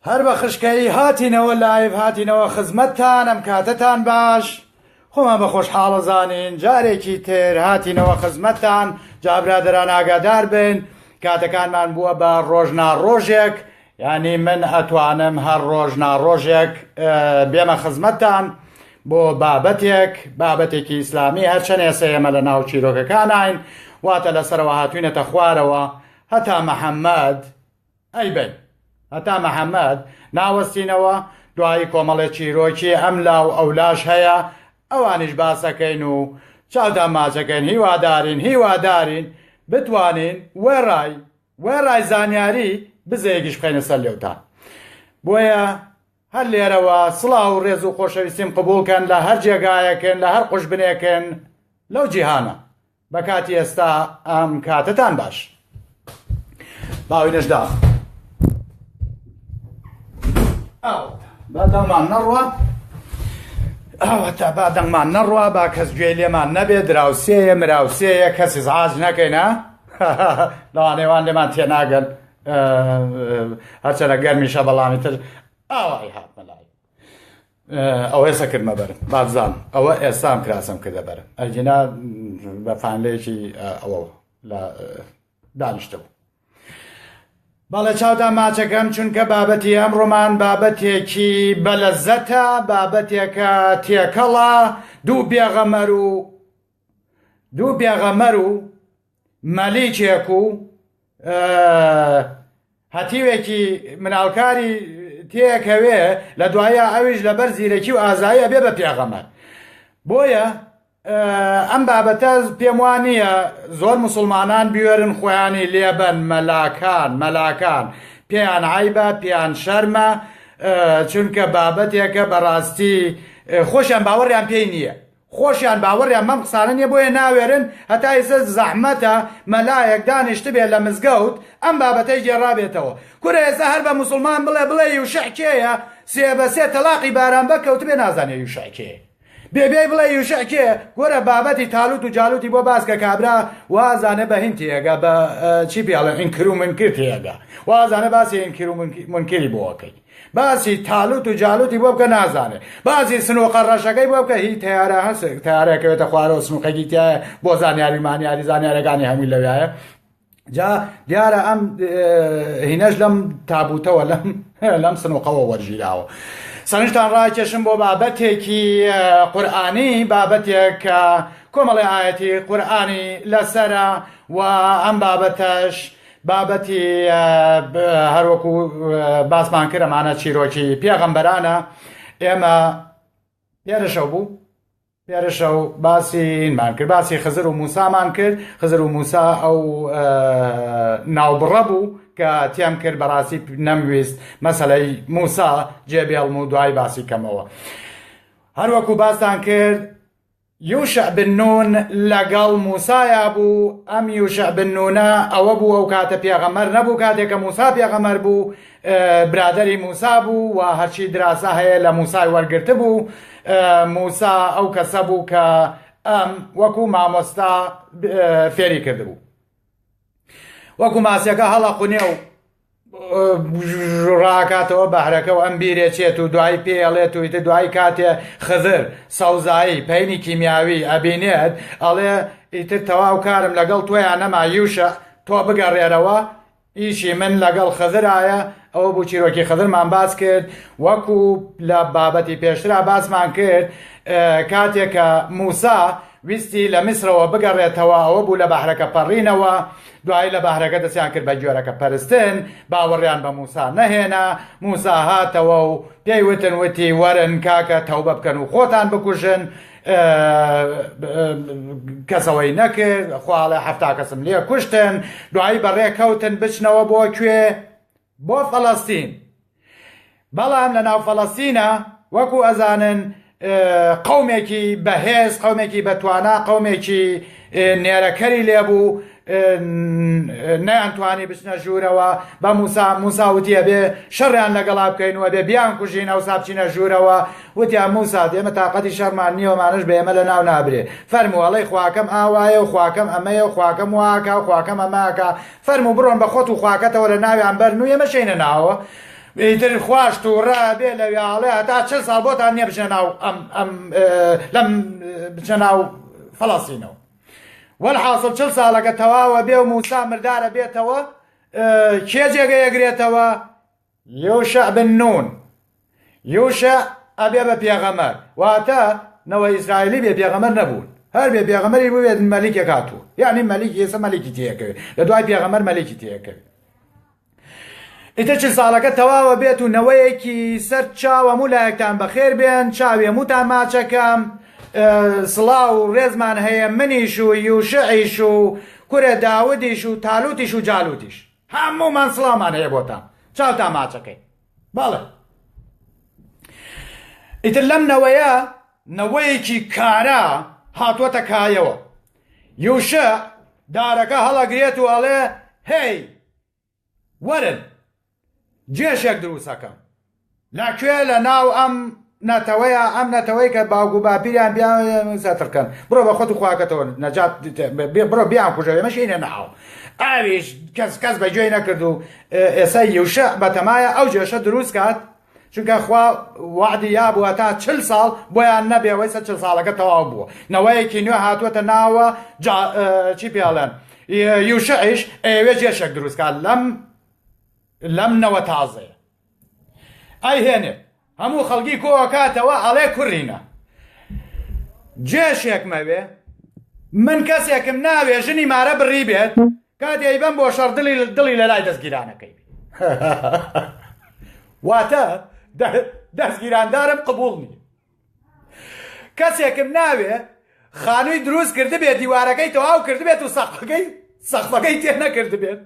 هەر بە خشکەی هاتینەوە لایڤ هاتینەوە خزمەتتان ئەم کاتتان باش خۆمان بە خۆشحاڵە زانین جارێکی تر هاتینەوە خزمەتتان جا برادەران ئاگادار بن کاتەکانمان بووە بە ڕۆژناڕۆژێک یعنی من ئەتوانم هەر ڕۆژناڕۆژێک بێمە خزمەتتان بۆ بابەتێکی ئیسلامی هەرچەند ئێستا ئێمە لە ناو چیرۆکەکانین واتە لەسەرەوە هاتوینەتە خوارەوە هەتا مەحەممەد ئەیبن هەتا مەحەممەد ناوەستینەوە دوایی کۆمەڵێ چیرۆکی ئەم لاو ئەولاش هەیە ئەوانیش باسەکەین و چاودان ماچەکەین هیوادارین بتوانین وێڕای زانیاری بزەیەکیش بخەینە سەر لێوتان بۆیە هەر لێرەوە سڵاو و ڕێز و خۆشەویستیم قبولکەن لە هەر جێگایەکن لە هەر قوشبنێکن لەو جیهانە بە کاتی ئێستا ئەم کاتتان باش باوینەشدا بادەنگمان نەڕوە با کەس گوێ لێمان نەبێت دراوسێیە مراوسەیە کەسی زعاج نەکەینە لەوانێوان لێمان تێناگەن هەرچەنە گەرمیشە بەڵامی تر ئاوای هات مەلای ئەوە ئێستا کردمە بەرم بابزان ئەوە ئێستام کراسم کردە بەرم ئەرجینا بە فانلەیەکی ئەوە لە دانیشتبوو بەڵێ چاودان ماچەکەم چونکە بابەتی ئەمڕۆمان بابەتێکی بەلەزەتە بابەتێکە تێکەڵە دوو بێغەمەر و مەلیکێک و هەتیوێکی مناڵکاری تێکەوێ لە دوایە ئەویش لەبەر زیرەکی و ئازاییە بێ بە پێغەمەر بۆیە ئەم بابەتە پێم وانییە زۆر مسلمانان بوێرن خۆیانی لێبن مەلاکان پێیان عیبە پێیان شەرمە چونکە بابەتێکە بەڕاستی خۆشیان باوەڕیان پێی نییە خۆشیان باوەڕیان مەم قسانە نییە بۆیە ناوێرن هەتا ئێستا زەحمەتە مەلایەک دانیشت بێت لە مزگەوت ئەم بابەتەی گێڕابێتەوە کورە ئێستا هەر بە موسڵمان بڵێ یوشع کێیە سێ بە سێ تەلاقی باران بکەوت بێ نازانێ یوشع کێیە بێ بڵێ یوشع کێ گۆرە بابەتی تالوت و جالوتی بۆ باسکە کابرا وازانە بە هین تێگە بە چی پێڵێن ئینکر و منکر تێگە وازانە باسی ئینکر و منکری بۆەکەی باسی تالوت و جالوتی بۆ بکە نازانێ باسی سنووقە ڕەشەکەی بۆ بکە هی تیارە هەست تیارەکەوێتە خوارەوە سنووقەکی تایە بۆ زانیاری مانیاری زانیارەکانی هەمووی لەوایە جا دیارە ئەم هینەش لەم تابوتەوە لەم سنووقەوە وەرژیراوە سەرنجتان ڕاکێشم بۆ بابەتێکی قورئانی بابەتێک کۆمەڵی ئاەتی قورئانی لەسەرە و ئەم بابەتەش بابەتی هەروەکو باسمان کرد ئەمانە چیرۆکی پێغەمبەرانە ئێمە پێرەشەو باسیمان کرد باسی خزر و موسامان کرد خزر و موسا ئەو ناوبڕە بوو کە تێم کرد بەڕاستی نەمویست مەسەلەی موسا جێبێڵم و دوای باسی کەمەوە هەروەکو باستان کرد یوشع بن نون لەگەڵ موسایە بوو ئەم یوشع بن نونە ئەوە بوو ئەو کاتە پێغەمەر نەبوو کاتێککە موسا پێغەمەر بوو برادەری موسا بوو و هەرچی دراسا هەیە لە موسای وەرگرتە بوو موسا ئەو کەسە بوو کە ئەم وەکو مامۆستا فێری کردبوو وەکو ماسیەکە هەڵە قونێ و ڕاکاتەوە بەهرەکە و ئەم بیرێچێت و دوای پێڵێت و ئیتر دوای کاتێ خزر سەوزایی پەینی کیمیاوی ئەبینێت ئەڵێ ئیتر تەواو کارم لەگەڵ تۆیان نەما یوشە تۆ بگەڕێرەوە ئیشی من لەگەڵ خزرایە ئەوە بوو چیرۆکی خزرمان باس کرد وەکو لە بابەتی پێشترا باسمان کرد کاتێکە موسا ویستی لە میسرەوە بگەڕێتەوە ئەوە بوو لە بەحرەکە پەڕینەوە دوایی لە بەحرەکە دەستیان کرد بە گوێرەکە پەرستن باوەڕیان بە موسا نەهێنا موسا هاتەوە و پێی وتی وەرن کاکە تەوبە بکەن و خۆتان بکوژن کەسەوەی نەکرد خواڵێ هەفتا کەسم لێ کوشتن دوایی بەڕێکەوتن بچنەوە بۆ کوێ بۆ فەڵەستین بەڵام لە ناو فەڵەستینە وەکو ئەزانن قەومێکی بەهێز قەومێکی بەتوانا قەومێکی نێرەکەری لێبوو نەیانتوانی بچنە ژوورەوە بە موسا وتیە بێ شەڕیان لەگەڵا بکەینەوە بێ بیان کوژین ئەو سابچینە ژوورەوە وتیان موسا ئێمە تااقەتی شەڕمان نییەمانش بە ئێمە لە ناو نابرێ فەرمووەڵەی خواکەم ئاوایە و خواکەم ئەمەیە و خواکەم واکە و خواکەم ئەماکە فەرموو بڕۆن بە خۆت و خواکەتەوە لە ناویان بەرن و ئێمە شەینە ناوە ئیتر خواشت و ڕابێ لە وێڵێ هەتا چل ساڵ بۆتان نییە بچنە ناو لەم بچنە ناو فەڵەستینەوە وەلحاصل چل ساڵەکە تەواوە بێ و موسا مردارە بێتەوە کێ جێگە یەگرێتەوە یوشع بن نون یوشع ئەبێ بە پێغەمەر واتە نەوە ئیسرائیلی بێ پێغەمەر نەبوون هەر بێ پێغەمەری بوو مەلیکێک هاتووە یعنی مەلیکی ئێستا مەلیکی تێکەوێت لە دوای پێغەمەر مەلیکی تێکەوێت ئیتر چل ساڵەکە تەواوە بێت و نەوەیەکی سەر چاوە هەموو لایەکتان بەخێر بێن چاوی هەمووتان ماچەکەم سڵاو و ڕێزمان هەیە منیش و یوشعیش و کورە داودیش و تالوتیش و جالوتیش هەموومان سڵاومان هەیە بۆتان چاوتان ماچەکەی بەڵێ ئیتر لەم نەوەیە نەوەیەکی کارا هاتووەتە کایەوە یوشع دارەکە هەڵەگرێت و ئەڵێ هەی وەرن جێشێک دروستەکەم لەکوێ لە ناو ئەم نەتەوەیە ئەم نەتەوەی کە باوگو باپیریان بیان سەترکەن بڕۆ بە خۆت و خواکەتەوە نەجات بڕۆ بیان کوژەوێ مەشینە ناو ئاویش کەس بەگوێی نەکرد و ئێستا یوشع بەتەمایە ئەو جێشە دروست کات چونکە خوا وعدی یابووە تا چل ساڵ بۆیان نەبێەوەی سە چل ساڵەکە تەواو بووە نەوەیەکی نوێ هاتووەتە ناوە چی پێڵێن یوشعیش ئێوێ جێشێک دروست کات لەم نەوە تازەیە ئەی هێنێ هەموو خەڵکی کۆوە کاتەوە ئەڵێ کوڕینە جێشێک مەوێ من کەسێکم ناوێ ژنی مارە بڕی بێت کاتێ بەم بۆ شەڕ دڵی لە لای دەستگیرانەکەی واتە دەستگیراندارم قبوڵ نییە کەسێکم ناوێ خانووی دروست کرد بێت دیوارەکەی تەواو کرد بێت و سەقفەکەی تێ نەکرد بێت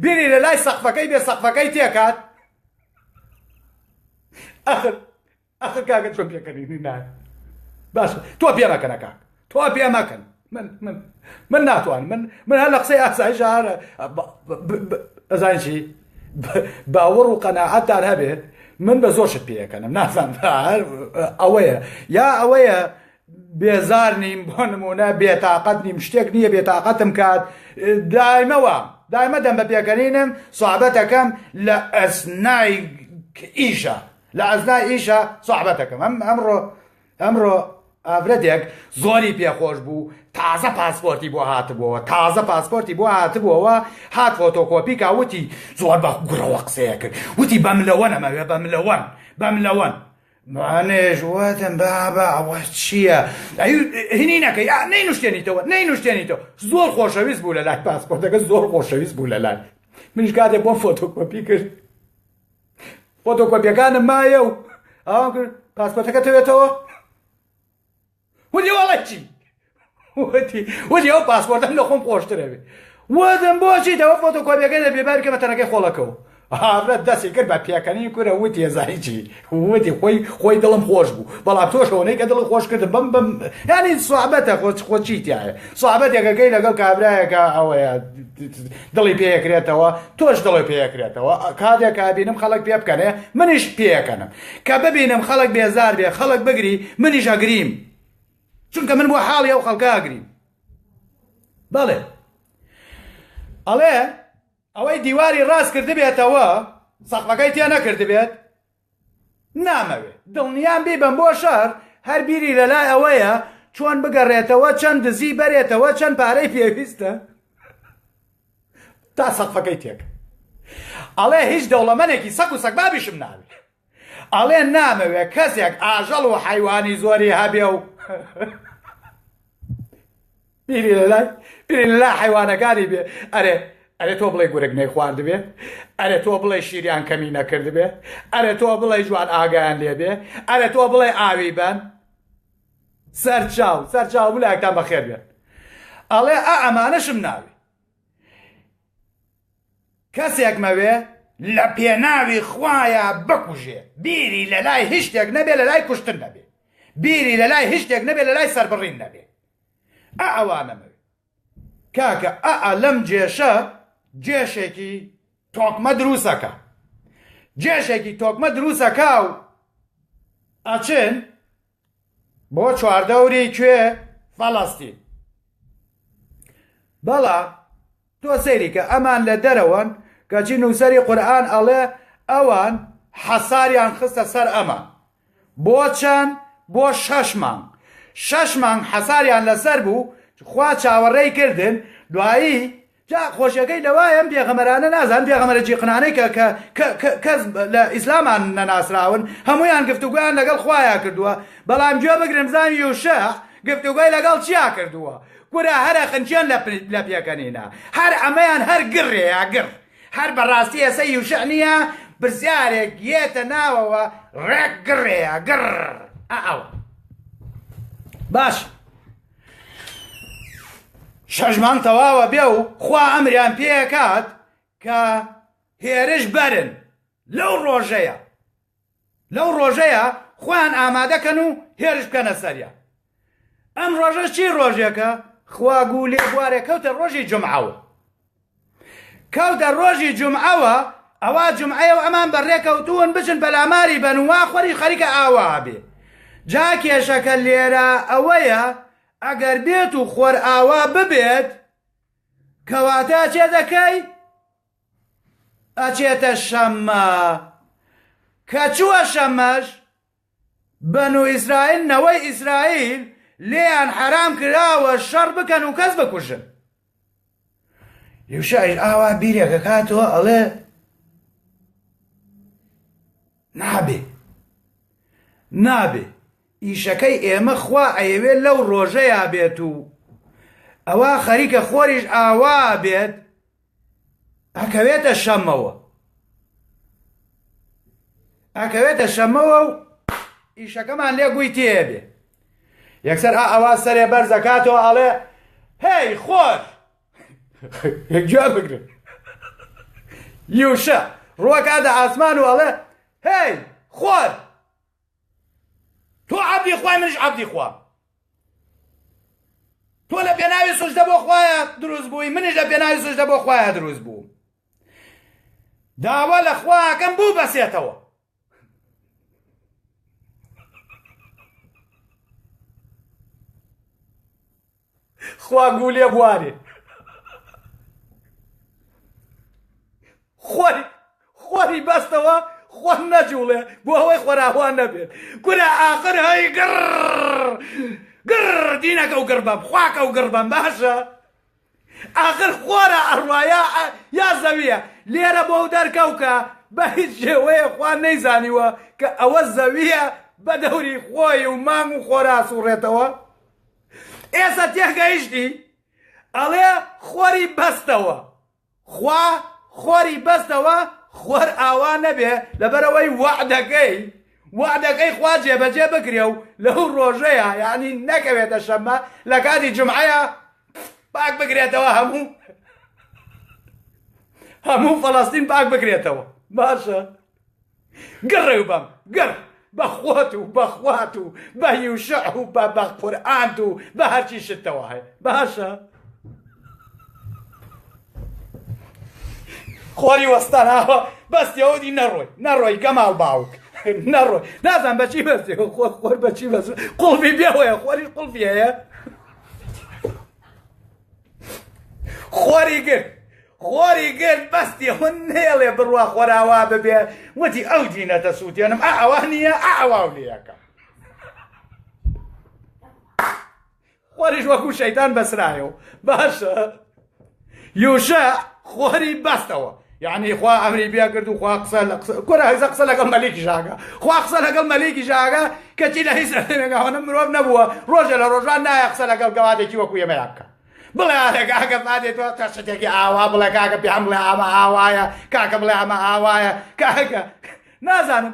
بیری لە لای سەقفەکەی بێ سەقفەکەی تێکات ئەخر کاکە چۆن پێکەنی نایە باش تۆ پێ مەکەنە کاک تۆ پێ مەکەن من ناتوانم من هەر لە قسەی ئاسایش هەرە ئەزان چی باوەڕ و قەناعەتتان هەبێت من بە زۆر شت پێەکەنم نازانم ئەوەیە یا ئەوەیە بێزار نیم بۆ نمونە بێتاقەت نیم شتێک نییە بێتاقەتم کات دایمە دەم بە پێکەنینم سوحبەتەکەم لە ئەسنای ئیشە لە ئەزنای ئیشە سوحبەتەکەم ئەمڕۆ ئافرەتێک زۆری پێخۆش بوو تازە پاسپۆرتی بۆ هاتبووەوە هات فۆتۆکۆپیکا وتی زۆر بە گوڕەوە قسەیە کرد وتی بەملەوەنەمەوێ بەملەوەن منێژ وەتم بابا ئەوە چییە هینی نەکەی نەینوشتێنیتەوە زۆر خۆشەویست بوو لە لای پاسپۆرتەکە زۆر خۆشەویست بوو لە لای منیش کاتێک بۆم فۆتۆکۆپی کرد فۆتۆکۆپیەکانم مایە و ئەوام کرد پاسپۆرتەکە تەوێتەوە وتی وەڵە چی وتی ئەو پاسپۆرتەم لە خۆم خۆشترەوێ وەدەم بۆچی دەوە فۆتۆکۆپیەکە لە بێباری کە بەتەنەکەی خۆڵەکەەوە ئافرەت دەستی کرد بە پێکەنی کورە وتی ێزایی چی وتی خۆی دڵم خۆش بوو بەڵام تۆشەوەنەی کە دڵی خۆش کردم بەم یانی سوحبەتە خۆچی تایە سوحبەتێکەکەی لەگەڵ کابرایەکە ئەوەیە دڵی پێیەکرێتەوە تۆش دڵی پێیەکرێتەوە کاتێک کابینم خەڵک پێ بکەنێ منیش پێەکەنم کە ببینم خەڵک بێزار بێ خەڵک بگری منیش ئەگریم چونکە من بۆ حاڵی ئەو خەڵکە ئەگریم بەڵێ ئەڵێ ئەوەی دیواری ڕاست کرد بێتەوە سەقفەکەی تێ نەکرد بێت نامەوێت دڵنیان بیبم بۆ شەر هەر بیری لە لای ئەوەیە چۆن بگەڕێتەوە چەند دزی بەرێتەوە چەند پارەی پێویستە تا سەقفەکەی تێک ئەڵێ هیچ دەوڵەمەنێکی سەک و سەک بابیشم ناوێت ئەڵێ نامەوێت کەسێک ئاژەڵ و حیوانی زۆری هەبێ و بیری لە لای حیوانەکانی بێ ئەرێ تۆ بڵێ گورگ خوارد بێ ئەرێ تۆ بڵێ شیریان کەمی نەکرد بێ ئەرێ تۆ بڵێ جوان ئاگایان لێ بێ ئەرێ تۆ بڵێ ئاوی بن سەرچاو بلایەکتان بەخێر بێت ئەڵێ ئەمانەشم ناوی کەسێک مەوێ لە پێناوی خوایە بکوژێ بیری لە لای هیچ شتێک نەبێ لە لای کوشتن نەبێ بیری لە لای هیچ شتێک نەبێ لە لای سەربڕین نەبێ ئەوانەمەوێ کاکە لەم جێشە جێشێکی تۆکمە دروسەکە و ئەچن بۆ چواردەوری کوێ فەڵەستین بەڵام تۆ سەیری کە ئەمان لە دەرەوەن کەچی نووسەری قورئان ئەڵێ ئەوان حەساریان خستە سەر ئەمە بۆ چەند بۆ 6 مانگ 6 مانگ حەساریان لەسەر بوو خوا چاوەڕێی کردن دوایی جا خۆشیەکەی لەوایە ئەم پێغەمبەرانە نازان پێغەمبەرە جیقنانەی کەس لە ئیسلامان نەناسراون هەموویان گفتوگویان لەگەڵ خوایە کردووە بەڵام گوێ بگرن بزانین یوشع گفتوگوی لەگەڵ چیا کردووە کورە هەرە خنچێن لە پێکەنینە هەر ئەمەیان هەر گڕێیا گڕ هەر بەڕاستی ئەسە یوشع نییە پرسیارێک یێتە ناوەوە ڕێک گڕێیا گڕ ئەوە باش 6 مانگ تەواوە بێ و خوا ئەمریان پێکات کە هێرش بەرن لەو ڕۆژەیە خۆیان ئامادەکەن و هێرش بکەنە سەریە ئەم ڕۆژە چی ڕۆژێکە خوا گولێ بوارێ کەوتە ڕۆژی جومعەوە کەوتە ڕۆژی جومعەوە ئەوا جومعەیە و ئەمان بەڕێکەوتوون بچن بەلاماری بەنوا خۆری خەریکە ئاوا بێ جا کێشەکە لێرە ئەوەیە ئەگەر بێت و خۆر ئاوا ببێت کەواتە چێ دەکەی ئەچێتە شەممە کە چووە شەممەش بەنو ئیسرائیل نەوەی ئیسرائیل لێیان حرام کراوە شەڕ بکەن و کەس بکوژن یوشعیش ئاوا بیرێکە کاتەوە ئەڵێ نابێ ئیشەکەی ئێمە خوا ئەیەوێت لەو ڕۆژەیە بێت و ئەوە خەریکە خۆریش ئاوا بێت ئەکەوێتە شەممەوە و ئیشەکەمان لێ گووی تێبێ یەکسەر ئەوە سەرێ بەرزەکاتەوە ئەڵێ هەی خۆش یەکجا بگرن یوشع ڕووەکاتە ئاسمان و ئەڵێ هەی خۆر تۆ عەبدی خوای منش عەبدی خوا تۆ لە پێناوی سوجدە بۆ خوایە دروست بووی منش لە پێناوی سوجدە بۆ خوایە دروست بووم داوا لە خواکەم بوو بەسێتەوە خوا گولێ بوارێ خۆری بەستەوە خۆ نەجوڵێ بۆ ئەوەی خۆراوان نەبێت کورە ئاخر هەی گڕ دینەکە و گڕبەم خواکە و گڕبەم باشە ئاخر خۆرە ئەڕوایە یا زەویە لێرە بۆ دەرکەوکە بە هیچ شێوەیە خوا نەیزانیوە کە ئەوە زەویە بە دەوری خۆی و مانگ و خۆرا سوڕێتەوە ئێستا تێگەیشتی ئەڵێ خۆری بەستەوە خوا خۆری بەستەوە خۆر ئاوا نەبێ لەبەرەوەی وعدەکەی خوا جێبەجێ بکرێ و لەو ڕۆژەیە یعنی نەکەوێتە شەممە لە کاتی جومعەیە پاک بکرێتەوە هەموو فەڵەستین پاک بکرێتەوە باشە گڕێ و بەم گڕ بە خۆت و بە خوات و بە یوشع و بە قورئان و بە هەرچی شتەوە هەیە باشە خۆری وەستاناوە بەستیەوەدی نەڕۆی گەماڵ باوک نەڕۆی نازان بەچی بەستێ خۆر بەچی بەست قوڵفی بێوەیە خۆریش قوڵفی هەیە خۆری گرت بەستیەوە نێڵێ بڕوا خۆراوا ببێ وەتی ئەو دینەتە سووتێنم ئەوە نییە ئەواو لێەکە خۆریش وەکو شەیتان بەسرایەوە باشە یوشع خۆری بەستەوە یعنی خوا ئەمری بیا کرد و خوا قسە لەگەڵ مەلیکی ژاگە خوا قسە لەگەڵ مەلیکی ژاگە کەچی لە هیچ ڕێگەوانە مرۆڤ نەبووە ڕۆژە لە ڕۆژان نایە قسە لەگەڵ گەوادێکی وەکو ئێمەیان بکە بڵێ ئاگە فادێتەوە تا شتێکی ئاوا بڵێ کاکە پێم بڵێ ئەمە ئاوایە کاکە بڵێ ئەمە ئاوایە کاکە نازانم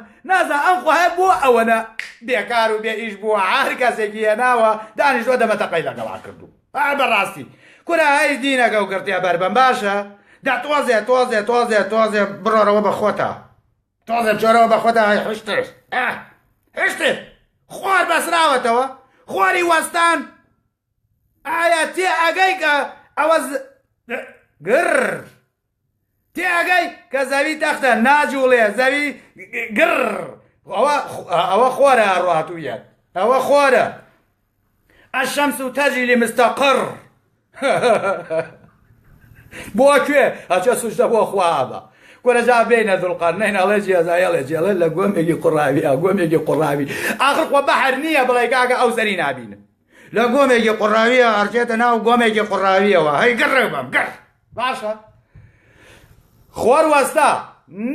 ئەم خوایە بۆ ئەوەنە بێکار و بێ ئیش بووە هەر کەسێکی هێناوە دانیشتۆ دەمەتەقەی لەگەڵا کردو بەڕاستی کورە هەی دینەکە و گرتیا بەربەم باشە دا تۆزێ بڕۆرەوە بە خۆتە تۆزێ جۆرەوە بە خۆتە هشتت خۆر بەسراوەتەوە خۆری وەستان ئایا تێ ئەگەی کە ئەوە گڕ تێ ئەگەی کە زەوی تەختە ناجوڵێ زەوی گڕ ئەوە خۆرە ئەڕاتوویەت ئەوە خۆرە الشمس تجري لمستقر بۆ کوێ هەچە سوشتە بۆ خوابە کۆرەجا بینە دڵقەرنەین ئەڵێ جێزایەڵێ جێڵێ لە گۆمێکی قوڕاویە گۆمێکی قوڕاوی ئاخر خۆ بەحر نییە بڵێ کاکە ئەو زەری نابینم لە گۆمێکی قوڕاویە ئەڕچێتە ناو گۆمێکی قوڕاویەوە هەی گەڕێ بەم گەڕ باشە خۆر وەستا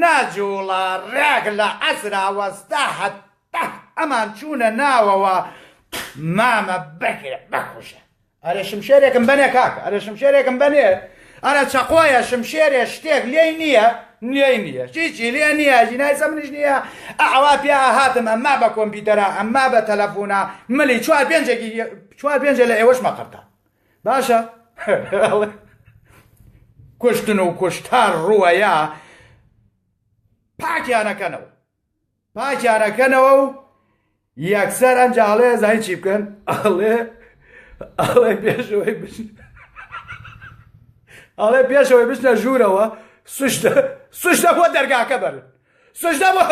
ناجوڵە ڕێک لە ئەسرا وەستا هەتا ئەمان چوونە ناوەوە مامە بەکرێ بەخۆشە ئەرێ شمشێرێکم بەنێ کاکە ئەرێ شمشێرێکم بەنێ ئەرە چەقۆیە شمشێرێ شتێک لێی نییە لێی نییە چیچی لێ نییە ژینای سەمنیش نییە ئەوا پیا هاتم ئەمما بە کۆمپیوتەرە ئەمما بە تەلەفۆنە ملی چوار پێنجێ لە ئێوەش مەقڕتا باشە کوشتن و کوشتار ڕووەیە پاکیانەکەنەوە و یەکسەر ئەنجاڵێ زای چی بکەن ئەڵێ پێشەوەی بچنە ژوورەوە سوشتە بۆ دەرگاکە بەرن سوشتە بۆ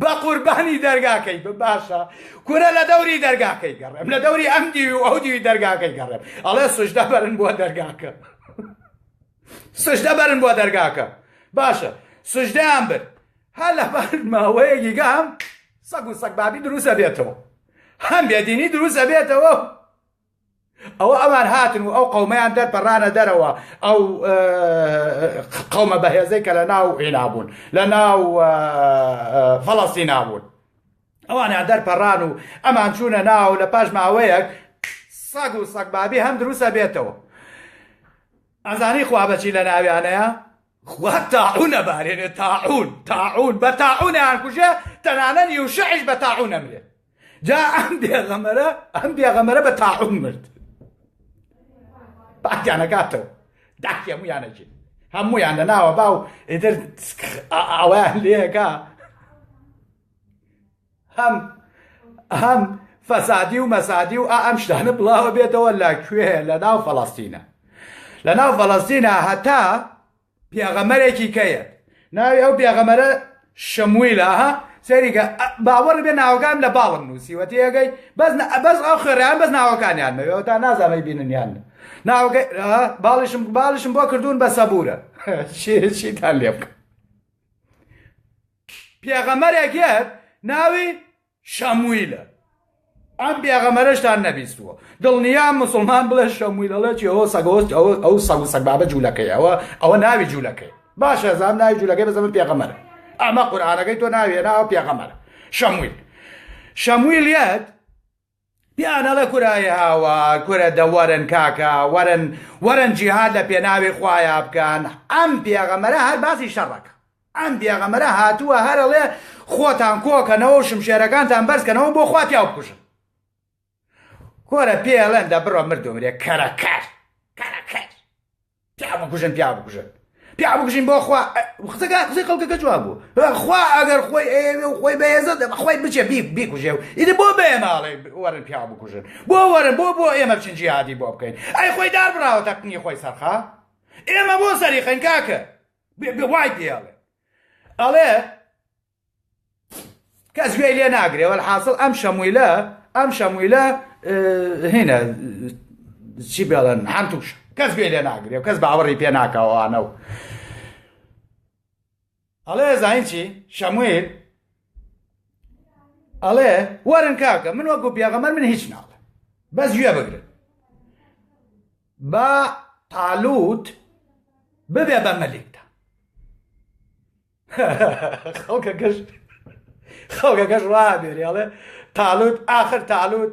بە قوربانی دەرگاکەی باشە کورە لە دەوری دەرگاکەی گەڕێم لە دەوری ئەم دیوی و ئەو دیوی دەرگاکەی گەڕێم ئەڵێ سوشتە بەرن بۆ دەرگاکە سوشتە بەرن بۆ دەرگاکە باشە سوشدەیان برد هەر لەبەر ماوەیەکی گام سەگ و سەگبابی دروستە بێتەوە هەم بێدینی دروستە بێتەوە ئەوە ئەوان هاتن و ئەو قەومەیان دەرپەڕانە دەرەوە ئەو قەومە بەهێزەی کە لە ناو عێنا بوون لە ناو فەڵەستینا بوون ئەوانیان دەرپەڕان و ئەمان چوونە ناو لە پاش ماوەیەک سەگ و سەگبابی هەم دروستە بێتەوە ئەزانی خوا بەچی لە ناویانەیە خوا تاعونە بارێنێ تاعون بە تاعونیان کوژێ تەنانە یوشعش بە تاعون ئەمرێ جا ئەم بێغەمەرە بە تاعون مرد پاکیانەکاتەوە داکی هەموویانەکی هەموویان لە ناوە باو ئیتر ئەویان لێەکە هەم فەسادی و مەسادی و ئەم شتانە بڵاوە بێتەوە لەکوێ لە ناو فەڵەستینە لە ناو فەڵەستینە هەتا پێغەمەرێکی کەیە ناوی ئەو پێغەمەرە شەمویلە سەریکە باوەڕ بێ ناوەکان لە باڵم نووسیوە تێگەی بەس ئەو خێرایان بەس ناوەکانیان مەوێ تا نازانەی بیننیان ناوەکەی باڵشم بۆ کردوون بە سەبورە چیتان لێ بکە پێغەمەرێکێت ناوی شەمویلە ئەم پێغەمەرەشتان نەبیستووە دڵنیام مسلمان بڵێ شەمویلەڵێ چی ئەوە سەگۆست ئەو سەگ و سەگبابە جوولەکەی ئەوە ناوی جوولەکەی باشە زام ناوی جوولەکەی بەزەمە پێغەمەرە ئەمە قورئانەکەی تۆ ناویە ناوە پێغەمەرە شەمویلیەت پیانەڵێ کورای هاوار کورە دەوەرن کاکە وەرن جیهاد لە پێناوی خوایە بکەن ئەم پێغەمەرە هەر باسی شەڕەکە ئەم پێغەمەرە هاتووە هەرەڵێ خۆتان کۆکەنەوە و شمشێرەکانتان بەرزکەنەوە بۆ خوا پیا بکوژن کۆرە پێڵێن دەبڕۆ مردومرێ کەرەکەر پیا بکوژن بۆ خوا قسەی خەڵکەکە جواب بوو خوا ئەگەر خۆی بەهێزە خۆی بچێ بیکوژێ و ئیدە بۆ بێ ماڵێ وەرن پیا بکوژن بۆ وەرن بۆ ئێمە بچین جیهادی بۆ بکەین ئەی خۆی دار بڕاوە تەقنی خۆی سەرخا ئێمە بۆ سەریخەین کاکە وای پێڵێ ئەڵێ کەس گوێی لێ ناگرێ وەلحاصڵ ئەم شەمویلە هینە چی بێڵێن هەمتوش کەس گوێی لێ ناگرێ و کەس باوەڕی پێ ناکەوانەوە ئەڵێ زاین چی شەمویل ئەڵێ وەرن کاکە من وەکو پێغەمبەر من هیچ ناڵێ بەس گوێ بگرن بە تالوت ببێ بە مەلیکدا خەڵکەکەش ڕابێری ئەڵێ تالوت ئاخر تالوت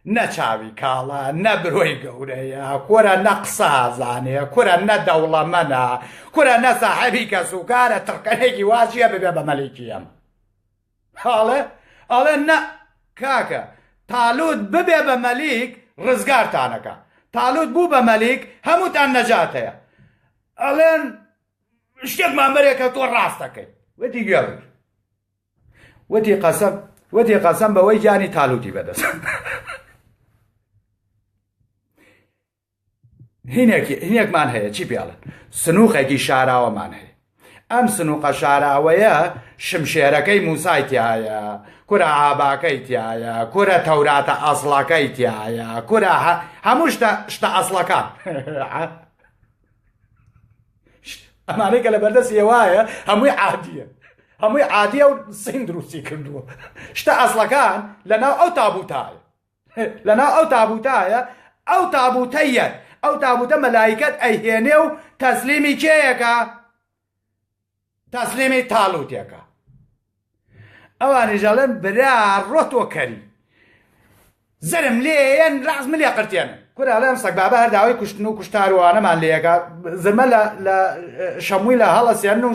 نە چاوی کاڵە نە برۆی گەورەیە کورە نە قسە ئازانێ کورە نە دەوڵەمەنە کورە نە ساحەبی کەسوکارە تڕکەنێکی واشیە ببێ بە مەلیکی ئەم ئەڵێ نە کاکە تالوت ببێ بە مەلیک ڕزگارتانەکە تالوت بوو بە مەلیک هەمووتان نەجات هەیە ئەڵێن شتێکمان بەرێکە تۆ ڕاستەکەی وەتی گوێ وەتی قەسەم بەوەی گیانی تالوتی بەدەست هینێکمان هەیە چی پێڵێن سنووقێکی شاراوەمان هەیە ئەم سنووقە شاراوەیە شمشێرەکەی موسای تایە کورە ئاباکەی تایە کورە تەوراتە ئەسڵەکەی تایە کورە هەموو شتە ئەسڵەکان ئەمانەی کە لە بەردەستی وایە هەمووی عادیە هەمووی عادیە و سین دروستی کردووە شتە ئەسڵەکان لەناو ئەو تابوتایە لەناو ئەو تابوتایە ئەو تابوتەیە ئەو تابوتە مەلایکەت ئەیهێنێ و تەسلیمی کێیەکە تەسلیمی تاڵوتێکە ئەوانیش دەڵێن برا ڕۆتۆ کەری زرم لێیەن ڕازم لێ قرتێنن کورا لەم سەگ بابە هەر داوای کوشتن و کوشتاروانەمان لێەکە زرمە لە شەمووی لە هەڵەسێنن و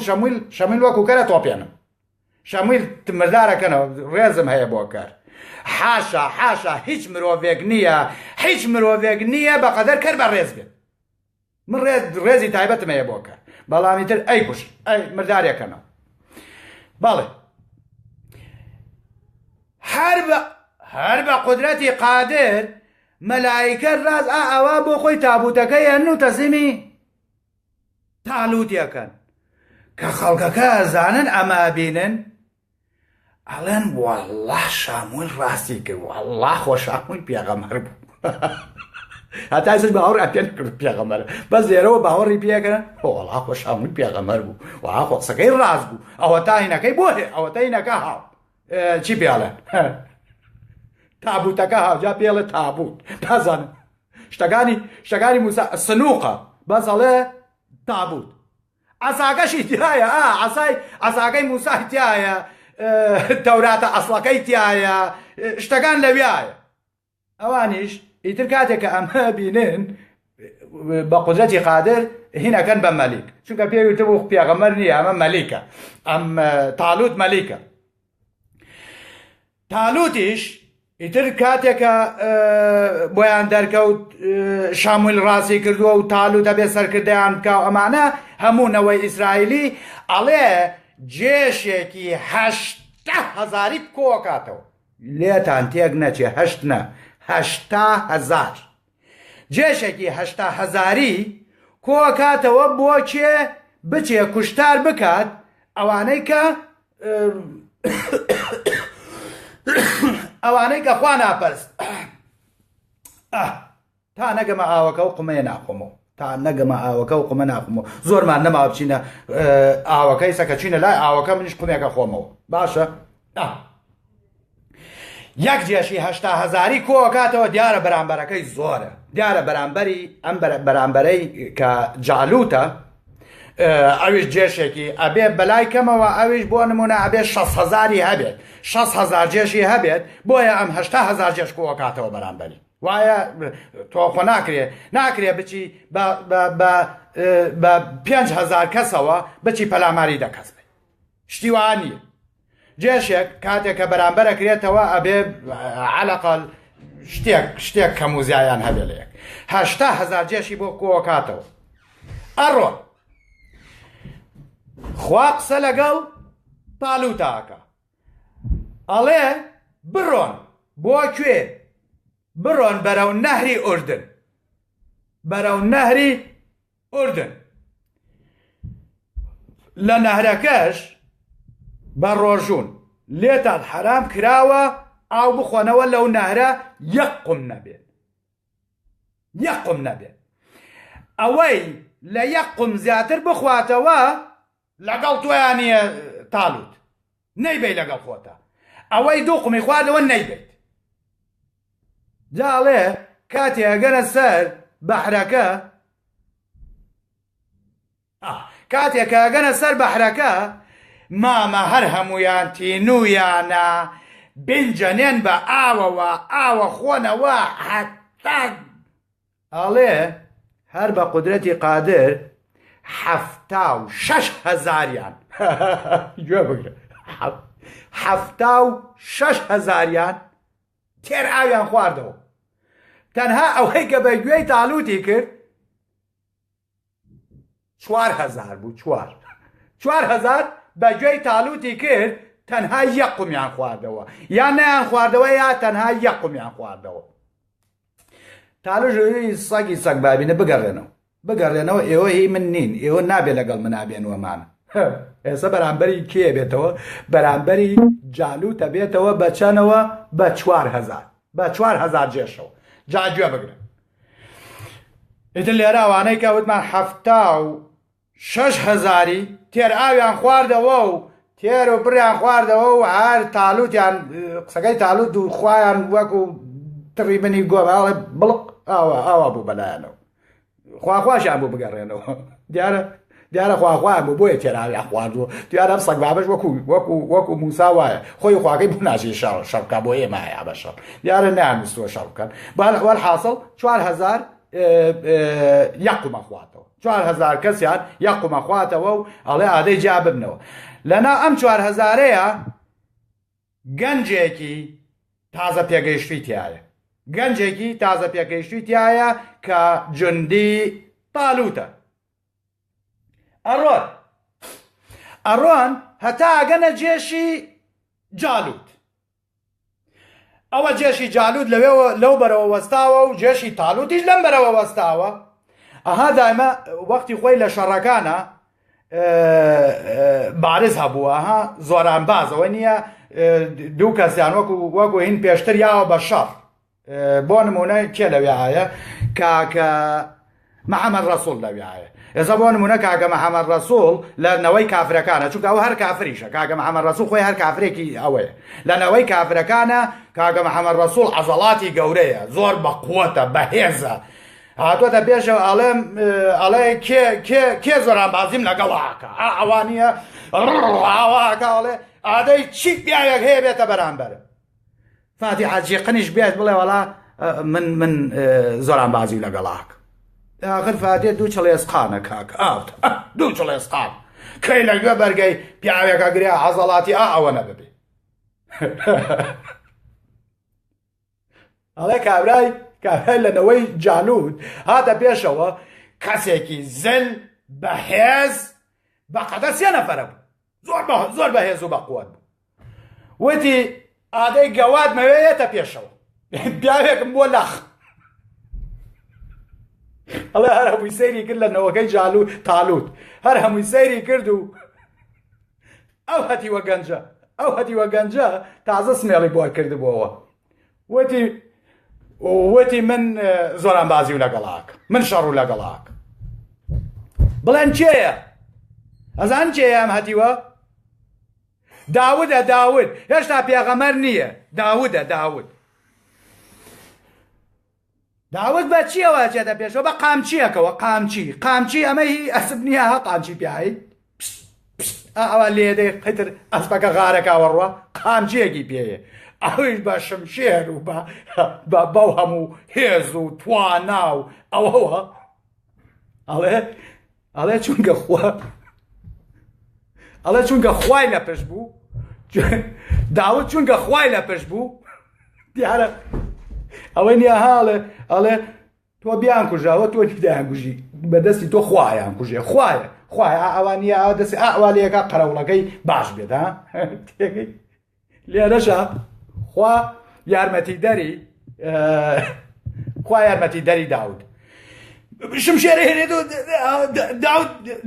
شەمویل وەکو کەرە تۆپێنم شەمویل مردارەکەنەوە ڕێزم هەیە بۆ کار حاشا هیچ مرۆڤێک نییە بەقەدەر کەر بە ڕێز بێت من ڕێزی تایبەتم هەیە بۆ کار بەڵامی تر ئەی کوش ئەی مردارێکەنەوە بەڵێ هەر بە قودرەتی قادر مەلایکە ڕاز ئەوە بۆ خۆی تابوتەکە هێن و تەسلیمی تاڵوتیەکەن کە خەڵکەکە زانن ئەمە بینن ئەڵێن وەڵڵا شامویل ڕاستی کرد وەڵڵا خۆ شامویل پێغەمبەر بوو هەتا ئێستش باوەڕ پێ نەکرد پێغەمبەرە بەس لێرەوە باوەڕی پێکردن وەڵڵا خۆ شامویل پێغەمبەر بوو وەها خۆ قسەکەی ڕاست بوو ئەوە تا هینەکەی بۆ هێ ئەوە تا هینەکە هاو چی پێڵێن تابوتەکە هاوجا پێڵێ تابوت نازانم شتەکانی موسا سنووقە بەس ئەڵێ تابوت عەساکەشی تایە عەساکەی موسای تایە تەوراتە ئەسڵەکەی تایە شتەکان لەویایە ئەوانیش ئیتر کاتێککە ئەمە بینن بە قودرەتی قادر هینەکەن بە مەلیک چونکە پێویتە بۆ پێغەمبەر نییە ئەمە مەلیکە ئەم تاڵوت مەلیکە تاڵوتیش ئیتر کاتێکە بۆیان دەرکەوت شامویل ڕاستی کردووە و تاڵوتە بێ سەرکردیان بکە و ئەمانە هەموونەوەی ئیسرائیلی ئەڵێ جێشێکی 8,000 کۆکاتەوە لێتان تێک نەچێ 8,000 جێشێکی 8,000 کۆکاتەوە بۆ کێ بچێ کوشتار بکات ئەوانەی کە خوا ناپەرست تا نەگەمە ئاوەکە و قومەیە ناخۆمەوە زۆرمان نەماوە بچینە ئاوەکەی سەکە چینە لای ئاوەکە منیش قومێکە خۆمەوە باشە یەک جێشی 8,000 کۆکاتەوە دیارە بەرامبەرەکەی زۆرە دیارە بەرامبەری ئەم بەرامبەرەی کە جالوتە ئەویش جێشێکی ئەبێ بەلای کەمەوە ئەویش بۆ نمونە ئەبێ 6,000 هەبێت 6,000 جێشی هەبێت بۆیە ئەم 8,000 جێش کۆکاتەوە بەرامبەری وایە تۆخۆ ناکرێ بچی بە 5,000 کەسەوە بچی پەلاماری دەکەس بێ شتیوان نییە جێشێک کاتێک کە بەرامبەرەکرێتەوە ئەبێ عەلەقەڵ شتێک کەموزیایان هەبێ لە یەک 8,000 جێشی بۆ کۆکاتەوە ئەڕۆ خوا قسە لەگەڵ تاڵوتاکە ئەڵێ بڕۆن بۆ کوێ بڕۆن بەرەو نەهری ئوردن لە نەهرەکەش بە ڕۆژوون لێتان حرام کراوە ئاو بخۆنەوە لەو نەهرە یەک قوم نەبێت ئەوەی لە یەک قوم زیاتر بخواتەوە لەگەڵ تۆیانە تاڵوت نەیبێ لەگەڵ خۆتە ئەوەی 2 قومی خواردەوە نەیبێت جاڵێ کاتێ ئەگەرە سەر بەحرەکە کاتێکە ئەگەنە سەر بەحرەکە مامە هەر هەمویان تینویانە بنجەنێن بە ئاوە خۆنەوە هەتا ئەڵێ هەر بە قودرەتی قادر 76,000 گوێ بگرە 76,000 تێر ئاویان خواردەوە تەنها ئەوەی کە بە گوێی تاڵوتی کرد 4,000 بوو 4,000 بە گوێی تاڵوتی کرد تەنها یەک قومیان خواردەوە یان نەیان خواردەوە یا تەنها یەک قومیان خواردەوە تاڵوژی سەگی سەگ بابینە بگەڕێنەوە ئێوە هی من نین ئێوە نابێ لەگەڵ منابێنوەمانە ئێستا بەرامبەری کێ بێتەوە بەرامبەری جالوتە بێتەوە بە چەنەوە بە 4,000 بە 4,000 جێشەوە جاگوێ بگرن ئیتر لێرە ئەوانەی کە وتمان 76,000 تێر ئاویان خواردەوە و تێر و بڕیان خواردەوە و هەر تاالوتیان قسەکەی تاالوت و خوایان وەکو تڕی بنی گۆباڵێ بڵق ئاوا بوو بەلایەنەوە خواخواشیان بوو بگەڕێنەوە دیارە خواخوایان بوو بۆیە تێراویان خواردووە دیارە ئەم سەگ بابەش وەکو موسا وایە خۆی خواکەی بوو ناژی شەڕکە بۆ ئێمایە بەشەڕ دیارە نانویستوە شەڕ بکەن وەڵحاصڵ 4,000 یەقومە خواتەوە 4,000 کەسیان یەقومە خواتەوە و ئەڵێ ئادەی جا ببنەوە لەنا ئەم 4,000ەیە گەنجێکی تازە پێگەیشتوی تایە گەنجێکی تازە پێگەیشتوی تایە کە جوندی تاالوتە ئەڕۆن هەتا ئەگەنە جێشی جالوت ئەوە جێشی جالوت لەو بەرەوە وەستاوە و جێشی تاالوتیش لەم بەرەوە وەستاوە ئەها دایمە وەختی خۆی لە شەڕەکانە بارز هەبووە ها زۆران بازەوە نییە دوو کەسیان وەکو هین پێشتر یاوە بە شەڕ بۆ نمونە کێ لەوێایە کاکە محەممەد ڕەسوڵ لەوێایە ئێستا بۆ نمونە کاکە محەممەد ڕەسوڵ لە نەوەی کافرەکانە چونکە ئەو هەر کافریشە کاکە محەممەد ڕەسوڵ خۆی هەر کافرێکی ئەوەیە لە نەوەی کافرەکانە کاکە محەممەد ڕەسوڵ عەزەڵاتی گەورەیە زۆر بەقووەتە بەهێزە هاتووەتە پێشەوە ئەڵێ کێ زۆران بازیم لەگەڵاکە ئەوانیە ئاواکەڵێ ئادەی چی پیاوێک هەیە بێتە بەرامبەرە فاتی حاجی قنیش بێت بڵێ وەڵا من زۆران بازی لەگەڵاک آخر فاتێ دوو چڵێسقانە کاک ئاوت دوو چڵێسقان کەی لەگوێ بەرگەی پیاوێکە گریا عەزەڵاتی ئەوە نەببێ ئەڵێ کابرای لەنەوەی جالوت هاتە پێشەوە کەسێکی زل بەهێز بەقەدە 3 نەفەرە بوو زۆر بەهێز و بەقووەت بوو وتی ئادەی گەواد مەوەیەتە پێشەوە پیاوێکم بۆ لەخ ئەڵێ هەر هەمووی سەیری کرد لە نەوەکەی تاالوت هەر هەمووی سەیری کرد و ئەو هەتیوە گەنجە تازە سمێڵی بۆ کردبووەوە وتی من زۆران بازی و لەگەڵاک من شەڕ و لەگەڵاک بڵێن چێیە ئەزان چێیە ئەم هەتیوە داودە داود هێشتا پێغەمەر نییە داودە داود بە چیەوە چێتە پێشەوە بە قامچیەکەوە قامچی ئەمە هی ئەسب نییە ها قامچی پیایی ئەوە لێدەی قەتر ئەسپەکە غارەکەوە ڕوە قامچیەکی پێیە ئەویش بە شمشێر و بەو هەموو هێز و توانا و ئەوەوە ئەڵێ چونکە خوای لە پشت بوو داود چونکە خوای لە پشت بوو دیارە ئەوەی نییە ئەڵێ تۆ بیان کوژاوە تۆ دیدایان کوژی بەدەستی تۆ خوایان کوژێ خوای ئەوان نیە ئەوە دەستی ئەوالەیەکە قەرەوڵەکەی باش بێت ها تێگەی لێرەشە خوا یارمەتی دەری داود شمشێرە هێنێت و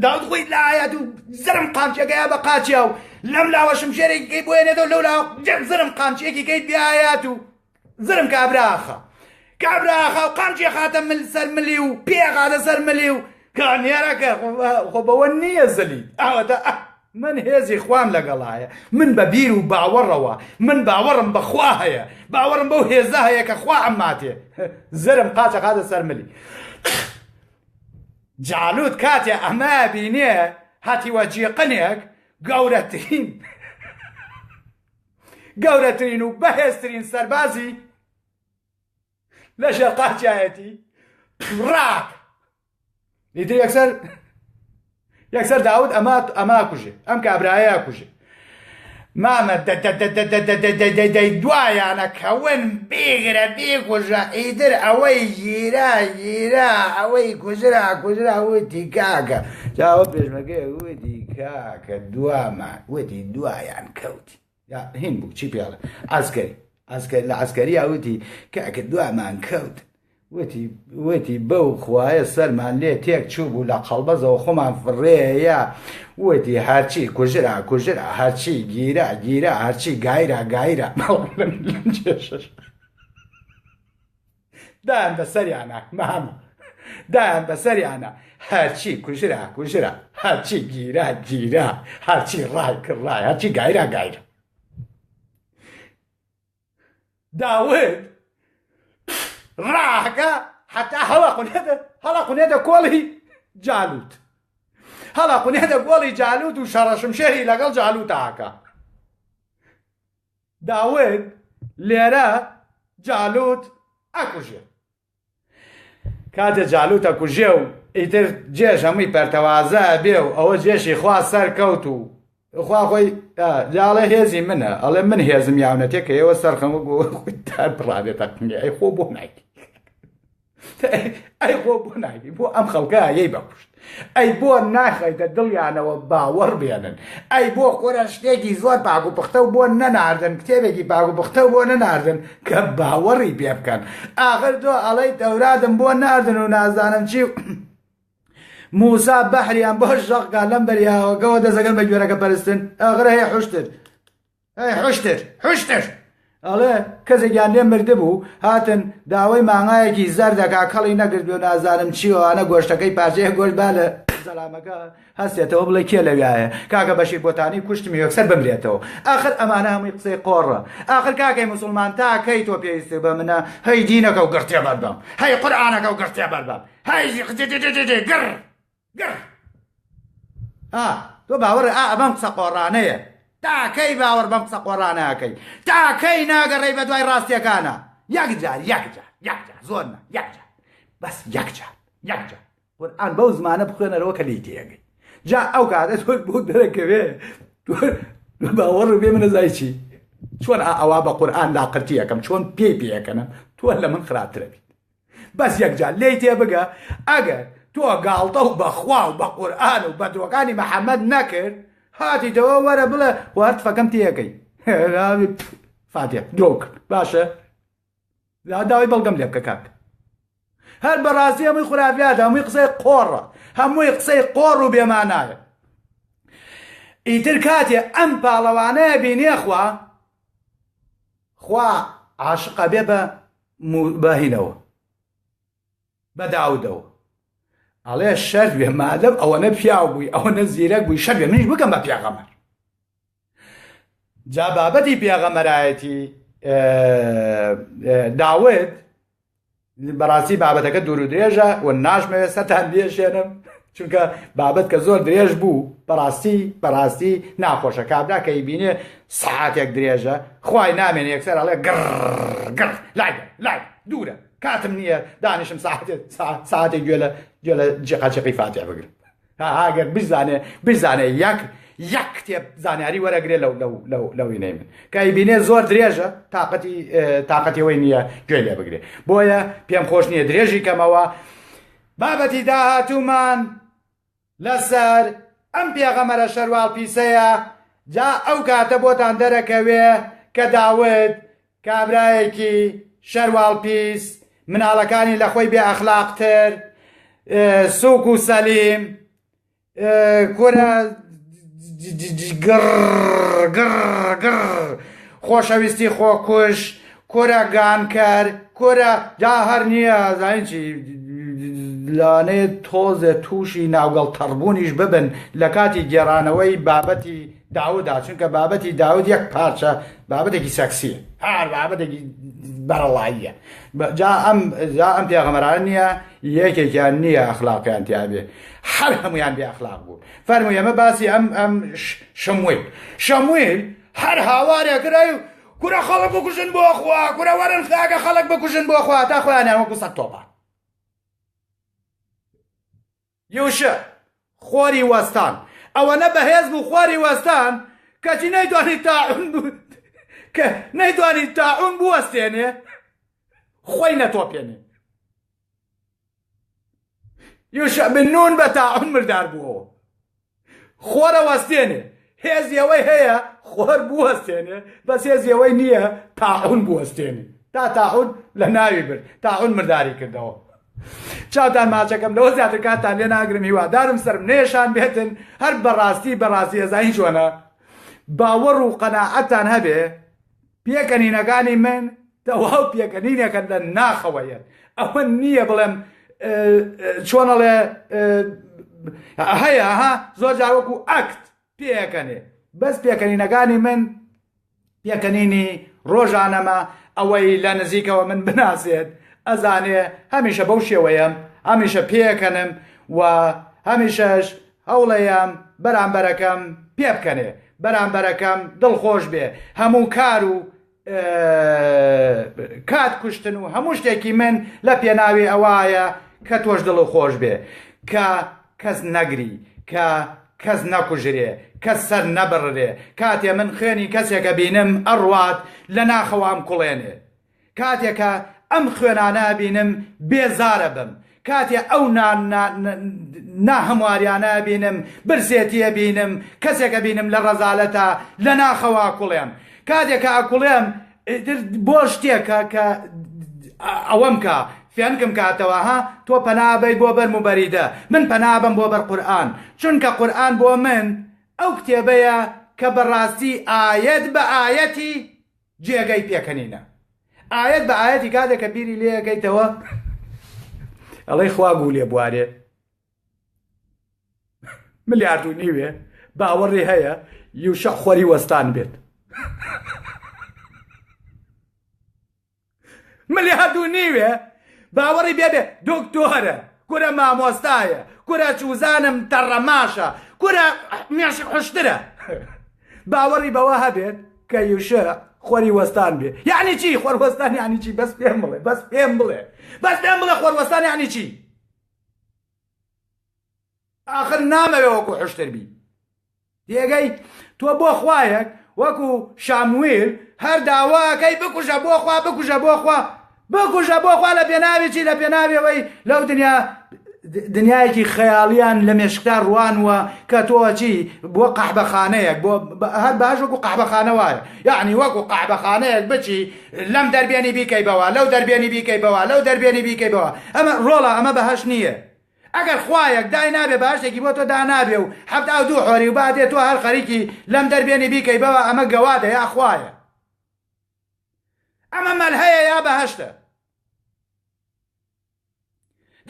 داود خۆی لایەت و زرم قامچەکەیە بە قاچیا و لەم لاوە شمشێرێکی بۆێنێتەوە لەو لاوە زرم قامچێکی کەیت بیایەت و زرم کابراخە و قامچێ خاتە سەر ملی و پێغاتە سەر ملی و کانێرەکە خۆ بەوە نییە زەلی ئەوەتە من هێزی خوام لەگەڵایە من بە بیر و باوەڕەوە من باوەڕم بەخوا هەیە باوەڕم بەو هێزە هەیە کە خوا ئەماتێ زرم قاچە خاتە سەر ملی جالوت کاتێ ئەمە بینێ هاتیوە جێقنێک گەورەترین و بەهێزترین سەربازی لەژێر قاچایەتی ڕاک ئیتر یەکسەر داود ئەما کوژێ ئەم کابرایە کوژێ مامە دوایانە کەون بێگرە بێکوژە ئیتر ئەوەی گیرا ئەوەی کوژرا وتی کاکە جاوە پێشمەکەی وتی کاکە وتی دوایان کەوتی هین بوو چی پێڵە ئەسکەری لە ئەسکەری ئەوتی کاکە دوامان کەوت وتی بەو خوایە سەرمان لێ تێک چوو بوو لە قەڵبەزەوە خۆمان فڕێەیە وتی هەرچی کوژرا هەرچی گیرە هەرچی گایرە دایان بەسەریانە مامە دایان بەسەریانە هەرچی کوژرا هەرچی گیرە هەرچی ڕای کڕای هەرچی گایرە داوت ڕاکە حتا هەڵەقونێتە کۆڵی جالوت هەڵەقونێتە کۆڵی جالوت و شەڕەشم شێری لەگەڵ جالوت تاکە داوت لێرە جالوت ئەکوژێ کاتە جالوت ئەکوژێ و ئیتر جێش هەمووی پەرتەوازە بێ و ئەوە جێشی خوا سەرکەوت و خوا خۆی جاڵێ هێزی منە ئەڵێ من هێزم یاونەتێک کە ئێوە سەرخەمە بۆ خۆی بڕادێتە قنگێ ئەی خۆ بۆ نایکی ئەی خۆ بۆ نایکی بۆ ئەم خەڵکە یەی بەکوشت ئەی بۆ ناخەیتە دڵیانەوە باوەڕ بێنن ئەی بۆ خۆرە شتێکی زۆر پاک و پختە و بۆ نەناردن کتێبێکی پاک و پختە و بۆ نەناردن کە باوەڕی پێ بکەن ئاخر تۆ ئەڵەی تەوراتم بۆ ناردن و نازانم چی موسا بەحریان بۆ ژەقگا لەم بەریاوەکەەوە دەزەکەن بە گوێرەکە پەرستن ئەغرە هەیە حوشتر ئەڵێ کەسێکیان لێ مردە بوو هاتن داوای مانگایەکی زەر دەکا کەڵی نەگرت و نازانم چیوانە گۆشتەکەی پارچەیە گۆشت با لە زەلامەکە هەستێتەوە بڵێ کێ لەوایە کاکە بەشیر بۆتانی کوشتمی یەکسەر بمرێتەوە ئاخر ئەمانە هەمووی قسەی قۆڕە ئاخر کاکەی موسڵمان تاکەی تۆ پێویستە بە منە هەی دینەکە و گرتێ بەربەم هەی قورئانەکە و گرتێ بەربەم هەی گر تۆ باوەڕ ئەمەم قسە قۆڕانەیە تاکەی باوەڕ بەم قسە قۆڕانەکەی تاکەی ناگەڕێی بە دوای ڕاستیەکانە یەکجار زۆر یەکجار بەس یەکجار قورئان بەو زمانە بخوێنەرەوە کە لی تێگەی جا ئەو کاتە تۆ بۆ دەرەکەوێ باوەڕ بێ منە زای چی چۆن ئەوا بە قورئان لاقرتی یەکەم چۆن پێکەنم تۆ لە من خراپترە بیت بەس یەکجار لێی تێبگە ئەگەر تۆ گاڵتە و بەخوا و بە قورئان و بە درۆکانی مەحەممەد نەکرد هاتیتەوە وەرە بڵێ وارد فەکەم تێەکەی فاتێ دۆک باشە داوای بەڵگەم لێ بکە کاک هەر بەڕاستی هەمووی خورافیاتە هەمووی قسەی قۆڕە هەمووی قسەی قۆڕ و بێمانایە ئیتر کاتێ ئەم پاڵەوانەیە بینێ خوا عاشقە بێ بە هینەوە بە داودەوە ئەڵێ شەر بێ مادەم ئەوەنە پیاو بووی ئەوەنە زیرەک بووی شەر بێ منیش بکەم بە پێغەمبەر جا بابەتی پێغەمبەرایەتی داوت بەڕاستی بابەتەکە دوور و درێژە و ناشمەوێت سەرتان بێشێنم چونکە بابەت کە زۆر درێژ بوو بەڕاستی ناخۆشە کابرا کە ئیبینێ سەعاتێک درێژە خوای نامێنێ یەکسەر ئەڵێ گڕ لای دوورە کاتم نییە دانیشم ساعتێک گوێ لە جێقاچەقی فاتێ بگرم ئاگەر بزانێ یەک کتێب زانیاری وەرەگرێ لەوینەی من کە ئیبینێ زۆر درێژە تااقەتەوەی نییە گوێ لێ بگرێ بۆیە پێم خۆش نییە درێژی کەمەوە بابەتی داهاتوومان لەسەر ئەم پێغەمبەرە شەروال پیسەیە جا ئەو کاتە بۆتان دەرەکەوێ کە داوت کابرایەکی شەروال پیس مناڵەکانی لە خۆی بێ ئەخلاقتر سووک و سەلیم کورە گڕ خۆشەویستی خۆکوش کورە گانکەر کورە جا هەر نییە زانیچی لانەیە تۆزە تووشی ناوگەڵ تەڕبوونیش ببن لە کاتی گێڕانەوەی بابەتی داودا چونکە بابەتی داود یەک پارچە بابەتێکی سەکسیە هەر بابەتێکی بەرەڵاییە جا ئەم پێغەمبەرانە نییە یەکێکیان نییە ئەخلاقیان تیابێ هەر هەمویان بێ ئەخلاق بوو فەرمووی ئەمە باسی ئەم شەمویل هەر هاوارێک کرای و کورە خەڵک بکوژن بۆ خوا کورە وەرن خاکە خەڵک بکوژن بۆ خوا تا خۆیانیان وەکو سەد تۆپان یوشە خۆری وەستان ئەوەنە بەهێز بوو خۆری وەستان کەچی نەیتوانی تاعون بوەستێنێ خۆی نەتۆپێنێ یوشە بن نون بە تاعون مردار بووەوە خۆرە وەستێنێ هێزیەوەی هەیە خۆر بوەستێنێ بەس هێزیەوەی نییە تاعون بوەستێنێ تا تاعون لە ناوی برد تاعون مرداری کردەوە چاوتان ماچەکەم لەوە زیاتر کاتان لێ ناگرم هیوادارم سرم نێشان بێتن هەر بەڕاستی ئەزانی چۆنە باوەڕ و قەناعەتان هەبێ پێکەنینەکانی من تەواو پێکەنینێکن لە ناخەوەیە ئەوە نییە بڵێم چۆنەڵێ هەیە زۆر جار وەکو ئەکت پێکەنێ بەس پێکەنینەکانی من پێکەنینی ڕۆژانەمە ئەوەی لە نزیکەوە من بناسێت ئەزانێ هەمیشە بەو شێوەیەم هەمیشە پێکەنم و هەمیشەش هەوڵەیەم بەرامبەرەکەم پێ بکەنێ بەرامبەرەکەم دڵخۆش بێ هەموو کار و کات کوشتن و هەموو شتێکی من لە پێناوی ئەوایە کە تۆش دڵ خۆش بێ کە کەس نەگری کە کەس نەکوژرێ کەس سەر نەبڕێ کاتێ من خوێنی کەسێکە بینم ئەڕوات لە ناخەوام کوڵێنێ کاتێکە ئەم خوێنانە بینم بێزارە بم کاتێ ئەو ناهەمواریانە بینم برسێتیە بینم کەسێکە بینم لە ڕەزالەتە لە ناخەوا کوڵێم کاتێکە ئەکوڵێم بۆ شتێکە کە ئەوەم کە فێنکم کاتەوە تۆ پەنابەی بۆ بەرم و بەریدە من پەنابم بۆ بەر قورئان چونکە قورئان بۆ من ئەو کتێبەیە کە بەڕاستی ئاەت بە ئاەتی جێگەی پێکەنینە ئاەت بە ئاەتی کاتێکە بیری لێەکەیتەوە ئەڵێ خوا بوو لێ بوارێ ملیارد و نیوێ باوەڕی هەیە یوشە خۆری وەستان بێت ملیارد و نیوێ باوەڕی بێبێ دکتۆرە کورە مامۆستایە کورە چوزانم تەڕەماشە کورە مێشک حشترە باوەڕی بەوە هەبێت کە یوشە خۆری وەستان بێ یعنی چی خۆروەستان یعنی چی بەس پێم بڵێ بەس پێم بڵێ خۆروەستان یعنی چی ئاخر نامەوێ وەکو حشتر بی تێگەی تۆ بۆ خوایەک وەکو شامویل هەر داواکەی بکوژە بۆ خوا بکوژە بۆ خوا بکوژە بۆ خوا لە پێناوی چی لە پێناویەوەی لەو دنیایەکی خەیاڵیان لە مێشکتا ڕوانوە کە تۆ چی بۆ قەحبەخانەیەک بۆ هەر باش وەکو قەحبەخانە وایە یعنی وەکو قەحبەخانەیەک بچی لەم دەربێنی بیکەیبەوە لەو دەربێنی بیکەیبەوە لەو دەربێنی بیکەیبەوە ئەمە ڕۆڵە ئەمە بەهەش نییە ئەگەر خوایەک دای نابێ باشێکی بۆ تۆ دا نابێ و هەفتا و دوو حۆری و بعدێ تۆ هەر خەریکی لەم دەربێنی بیکەیبەوە ئەمە گەوادە یا خوایە ئەمە مەلهەیە یا بەهەشتە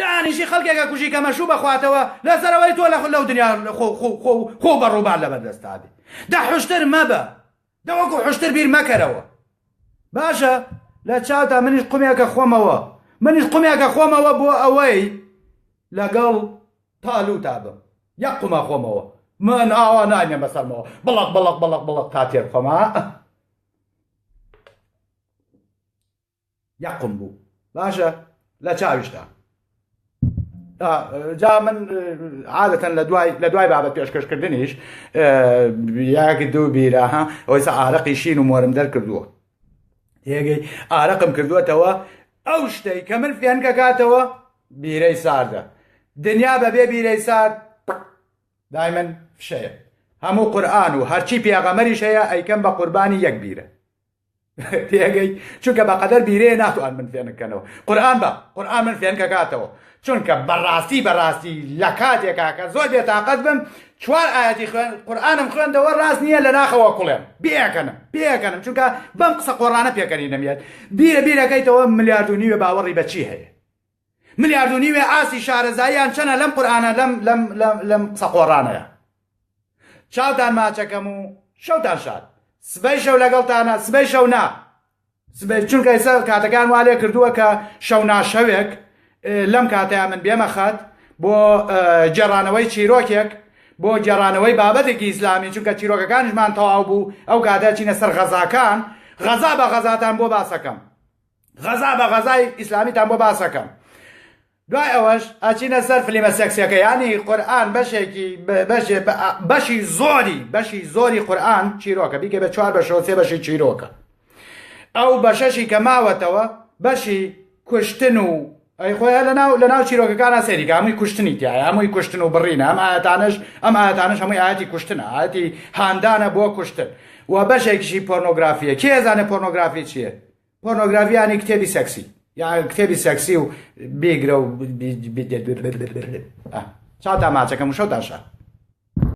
دانیشی خەڵکێکە کوژی کە مەشوو بەخواتەوە لەسەرەوەی تۆ لەو دنیا خۆ بەڕووبار لە بەردەستادی دا حشتر مەبە دەوەکو حشتر بیر مەکەرەوە باشە لە چاوتا منیش قومێکە خۆمەوە بۆ ئەوەی لەگەڵ تالوتا بم یەک قومە خۆمەوە من ئاوا ناینێ بەسەرمەوە بڵق تا تێر خۆمە یەک قوم بوو باشە لە چاویشتا جا من عادەتەن لە دوای بابەت پێشکەشکردنیش یاک دوو بیرە ئەوەی ئارەقی شین و مۆرم دەرکردووە تێگەی ئارەقم کردووەتەوە ئەو شتەی کە من فێنکە کاتەوە بیرەی ساردە دنیا بەبێ بیرەی سارد دای من فشەیە هەموو قورئان و هەرچی پێغەمەریش هەیە ئەیکەم بە قوربانی یەک بیرە تێگەی چونکە بەقەدەر بیرەیە ناتوان من فێنکەنەوە قورئان من فێنکە کاتەوە چونکە بەڕاستی لە کاتێکا کە زۆر بێتاقەت بم چوار ئاەتی خوێن قورئانم خوێندەوە ڕاست نییە لە ناخەوە کوڵێم پێکەنم چونکە بەم قسە قۆڕانە پێکەنی نەمێت بیرەکەیتەوە ملیارد و نیوێ باوەڕی بەچی هەیە ملیارد و نیوێ ئاسی شارەزاییان چەنە لەم قورئانە لەم قسە قۆڕانەیە چاوتان ماچەکەم و شەوتان شاد سبەی شەو لەگەڵتانە سبەی شەو نا چونکە ئێستا کاتەکان وا لێ کردووە کە شەو ناشەوێک لەم کاتەیە من بێمە خات بۆ جێڕانەوەی چیرۆکێک بۆ جێڕانەوەی بابەتێکی ئیسلامی چونکە چیرۆکەکانیشمان تەواو بوو ئەو کاتە چینە سەر غەزاکان غەزا بە غەزاتان بۆ باسەکەم غەزا بە غەزای ئیسلامیتان بۆ باسەکەم دوای ئەوەش ئاچینە سەر فلیمە سەکسیەکە ینی قورئان بەشی زۆری قورئان چیرۆکە بیکە بە 4 بەشەوە 3 بەشی چیرۆکە ئەو بەشەشی کە ماوەتەوە بەشی کوشتن و ئەی خۆیان لەناو چیرۆکەکانە سەریکە هەمووی کوشتنی تایە هەمووی کوشتن و بڕینە ئەم ئاەتانش هەمووی ئاەتی کوشتنە ئاەتی هاندانە بۆ کوشتن و بەشێکیشی پۆرنۆگرافیە کێ زانێ پۆرنۆگرافی چییە پۆرنۆگرافیانی کتێبی سەکسی یا کتێبی سەکسی و بیگرە و چاو داماچەکەم و شەو داشە